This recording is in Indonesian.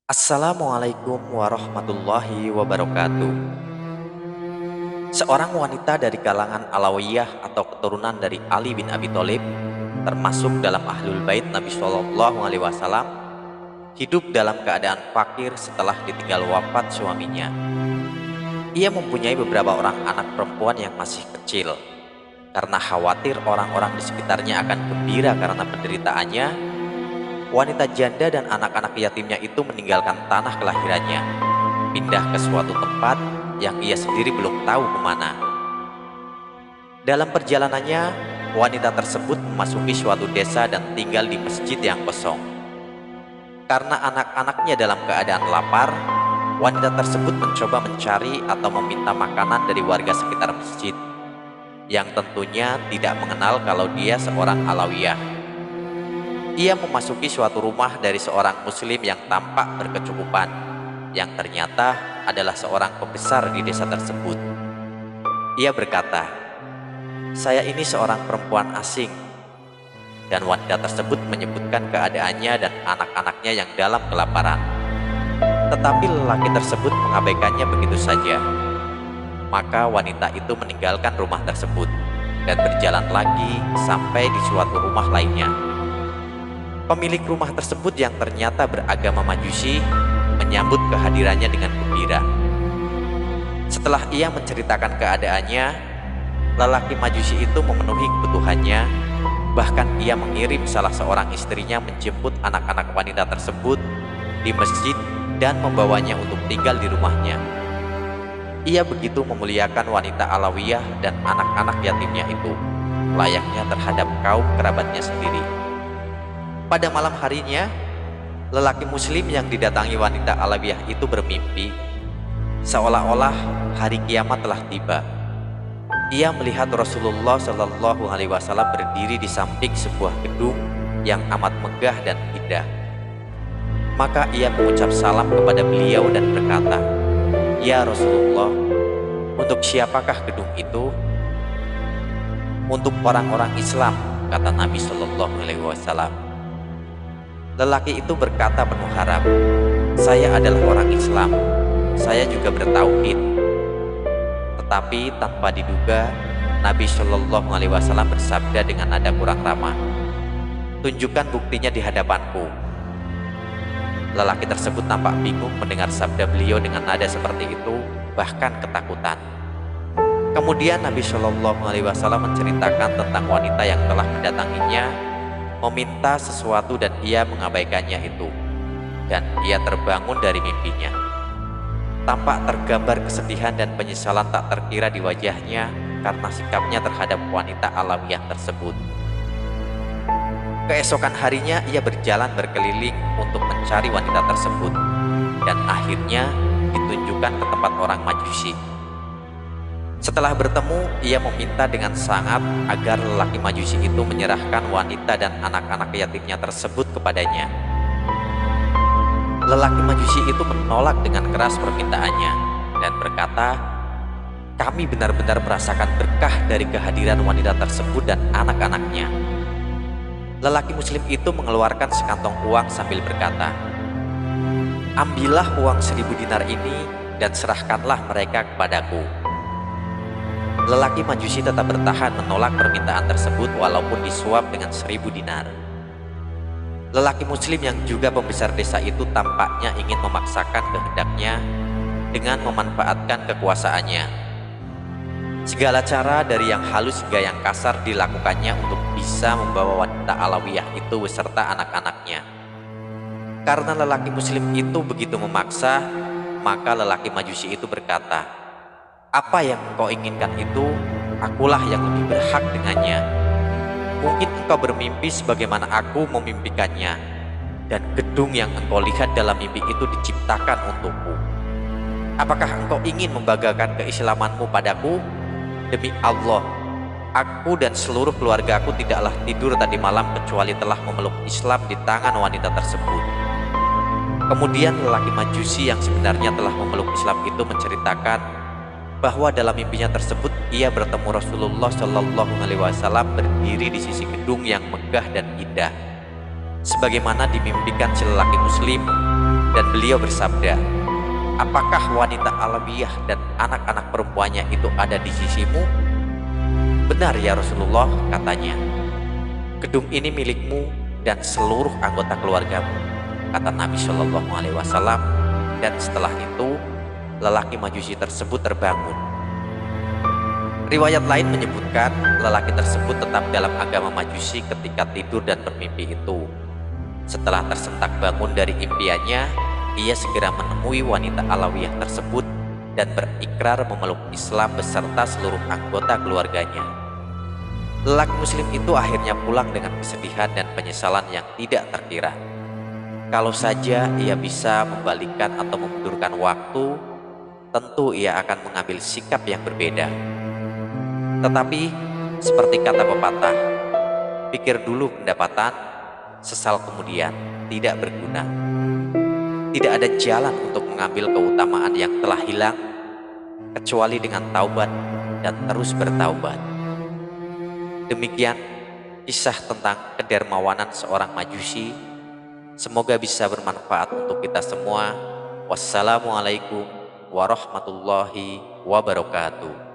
Assalamualaikum warahmatullahi wabarakatuh. Seorang wanita dari kalangan Alawiyah atau keturunan dari Ali bin Abi Thalib, termasuk dalam Ahlul Bait Nabi Shallallahu Alaihi Wasallam, hidup dalam keadaan fakir setelah ditinggal wafat suaminya. Ia mempunyai beberapa orang anak perempuan yang masih kecil. Karena khawatir orang-orang di sekitarnya akan gembira karena penderitaannya, wanita janda dan anak-anak yatimnya itu meninggalkan tanah kelahirannya, pindah ke suatu tempat yang ia sendiri belum tahu kemana. Dalam perjalanannya, wanita tersebut memasuki suatu desa dan tinggal di masjid yang kosong. Karena anak-anaknya dalam keadaan lapar, wanita tersebut mencoba mencari atau meminta makanan dari warga sekitar masjid, yang tentunya tidak mengenal kalau dia seorang Alawiyah. Ia memasuki suatu rumah dari seorang muslim yang tampak berkecukupan, yang ternyata adalah seorang pembesar di desa tersebut. Ia berkata, "Saya ini seorang perempuan asing." Dan wanita tersebut menyebutkan keadaannya dan anak-anaknya yang dalam kelaparan. Tetapi lelaki tersebut mengabaikannya begitu saja. Maka wanita itu meninggalkan rumah tersebut dan berjalan lagi sampai di suatu rumah lainnya. Pemilik rumah tersebut yang ternyata beragama Majusi menyambut kehadirannya dengan gembira. Setelah ia menceritakan keadaannya, lelaki Majusi itu memenuhi kebutuhannya. Bahkan ia mengirim salah seorang istrinya menjemput anak-anak wanita tersebut di masjid dan membawanya untuk tinggal di rumahnya. Ia begitu memuliakan wanita Alawiyah dan anak-anak yatimnya itu, layaknya terhadap kaum kerabatnya sendiri. Pada malam harinya, lelaki muslim yang didatangi wanita Alawiyah itu bermimpi seolah-olah hari kiamat telah tiba. Ia melihat Rasulullah Shallallahu Alaihi Wasallam berdiri di samping sebuah gedung yang amat megah dan indah. Maka ia mengucap salam kepada beliau dan berkata, "Ya Rasulullah, untuk siapakah gedung itu?" "Untuk orang-orang Islam," kata Nabi Shallallahu Alaihi Wasallam. Lelaki itu berkata penuh harap, "Saya adalah orang Islam, saya juga bertauhid." Tetapi tanpa diduga, Nabi Shallallahu Alaihi Wasallam bersabda dengan nada kurang ramah, "Tunjukkan buktinya di hadapanku." Lelaki tersebut nampak bingung mendengar sabda beliau dengan nada seperti itu, bahkan ketakutan. Kemudian Nabi Shallallahu Alaihi Wasallam menceritakan tentang wanita yang telah mendatanginya, meminta sesuatu dan ia mengabaikannya itu, dan ia terbangun dari mimpinya. Tampak tergambar kesedihan dan penyesalan tak terkira di wajahnya karena sikapnya terhadap wanita Alawiyah tersebut. Keesokan harinya ia berjalan berkeliling untuk mencari wanita tersebut, dan akhirnya ditunjukkan ke tempat orang Majusi. Setelah bertemu, ia meminta dengan sangat agar lelaki Majusi itu menyerahkan wanita dan anak-anak yatimnya tersebut kepadanya. Lelaki Majusi itu menolak dengan keras permintaannya dan berkata, "Kami benar-benar merasakan berkah dari kehadiran wanita tersebut dan anak-anaknya." Lelaki muslim itu mengeluarkan sekantong uang sambil berkata, "Ambillah uang 1000 dinar ini dan serahkanlah mereka kepadaku." Lelaki Majusi tetap bertahan menolak permintaan tersebut walaupun disuap dengan 1000 dinar. Lelaki muslim yang juga pembesar desa itu tampaknya ingin memaksakan kehendaknya dengan memanfaatkan kekuasaannya. Segala cara dari yang halus hingga yang kasar dilakukannya untuk bisa membawa wanita Alawiyah itu beserta anak-anaknya. Karena lelaki muslim itu begitu memaksa, maka lelaki Majusi itu berkata, "Apa yang engkau inginkan itu, akulah yang lebih berhak dengannya. Mungkin engkau bermimpi sebagaimana aku memimpikannya, dan gedung yang engkau lihat dalam mimpi itu diciptakan untukku. Apakah engkau ingin membanggakan keislamanmu padaku? Demi Allah, aku dan seluruh keluargaku tidaklah tidur tadi malam kecuali telah memeluk Islam di tangan wanita tersebut." Kemudian lelaki Majusi yang sebenarnya telah memeluk Islam itu menceritakan bahwa dalam mimpinya tersebut ia bertemu Rasulullah Shallallahu Alaihi Wasallam berdiri di sisi gedung yang megah dan indah, sebagaimana dimimpikan si lelaki muslim. Dan beliau bersabda, apakah wanita Alawiyah dan anak-anak perempuannya itu ada di sisimu? Benar ya Rasulullah, katanya. Gedung ini milikmu dan seluruh anggota keluargamu, kata Nabi Shallallahu Alaihi Wasallam. Dan setelah itu lelaki Majusi tersebut terbangun. Riwayat lain menyebutkan lelaki tersebut tetap dalam agama Majusi ketika tidur dan bermimpi itu. Setelah tersentak bangun dari impiannya, ia segera menemui wanita Alawiyah tersebut dan berikrar memeluk Islam beserta seluruh anggota keluarganya. Lelaki muslim itu akhirnya pulang dengan kesedihan dan penyesalan yang tidak terkira. Kalau saja ia bisa membalikan atau memundurkan waktu, tentu ia akan mengambil sikap yang berbeda. Tetapi, seperti kata pepatah, pikir dulu pendapatan, sesal kemudian tidak berguna. Tidak ada jalan untuk mengambil keutamaan yang telah hilang, kecuali dengan taubat dan terus bertaubat. Demikian kisah tentang kedermawanan seorang Majusi. Semoga bisa bermanfaat untuk kita semua. Wassalamualaikum warahmatullahi wabarakatuh.